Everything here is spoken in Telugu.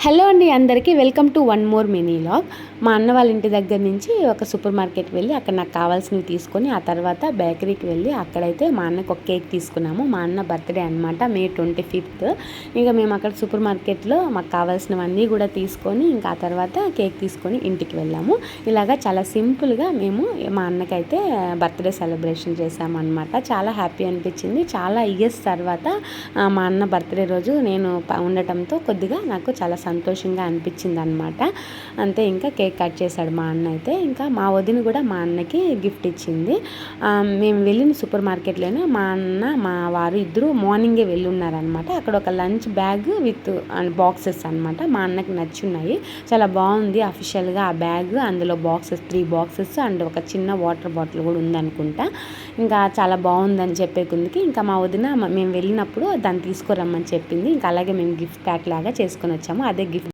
హలో అండి అందరికీ welcome to one more mini vlog. మా అన్న వాళ్ళ ఇంటి దగ్గర నుంచి ఒక సూపర్ మార్కెట్ వెళ్ళి అక్కడ నాకు కావాల్సినవి తీసుకొని ఆ తర్వాత బేకరీకి వెళ్ళి అక్కడైతే మా అన్నకు ఒక కేక్ తీసుకున్నాము. మా అన్న బర్త్డే అనమాట, May 25th. ఇంకా మేము అక్కడ సూపర్ మార్కెట్లో మాకు కావాల్సినవన్నీ కూడా తీసుకొని ఇంకా ఆ తర్వాత కేక్ తీసుకొని ఇంటికి వెళ్ళాము. ఇలాగా చాలా సింపుల్గా మేము మా అన్నకైతే బర్త్డే సెలబ్రేషన్ చేసామన్నమాట. చాలా హ్యాపీ అనిపించింది. చాలా ఇయర్స్ తర్వాత మా అన్న బర్త్డే రోజు నేను ఉండటంతో కొద్దిగా నాకు చాలా సంతోషంగా అనిపించింది అనమాట. అంతే, ఇంకా కేక్ కట్ చేశాడు మా అన్న అయితే. ఇంకా మా వదిన కూడా మా అన్నకి గిఫ్ట్ ఇచ్చింది. మేము వెళ్ళిన సూపర్ మార్కెట్లోనే మా అన్న మా వారు ఇద్దరు మార్నింగే వెళ్ళి ఉన్నారనమాట. అక్కడ ఒక లంచ్ బ్యాగ్ విత్ బాక్సెస్ అనమాట మా అన్నకి నచ్చున్నాయి. చాలా బాగుంది అఫీషియల్గా ఆ బ్యాగ్. అందులో బాక్సెస్ 3 బాక్సెస్ అండ్ ఒక చిన్న వాటర్ బాటిల్ కూడా ఉందనుకుంటా. ఇంకా చాలా బాగుందని చెప్పే కొందికి ఇంకా మా వదిన మేము వెళ్ళినప్పుడు దాన్ని తీసుకురమ్మని చెప్పింది. ఇంకా అలాగే మేము గిఫ్ట్ ప్యాక్ లాగా చేసుకొని వచ్చాము. అదే గిఫ్ట్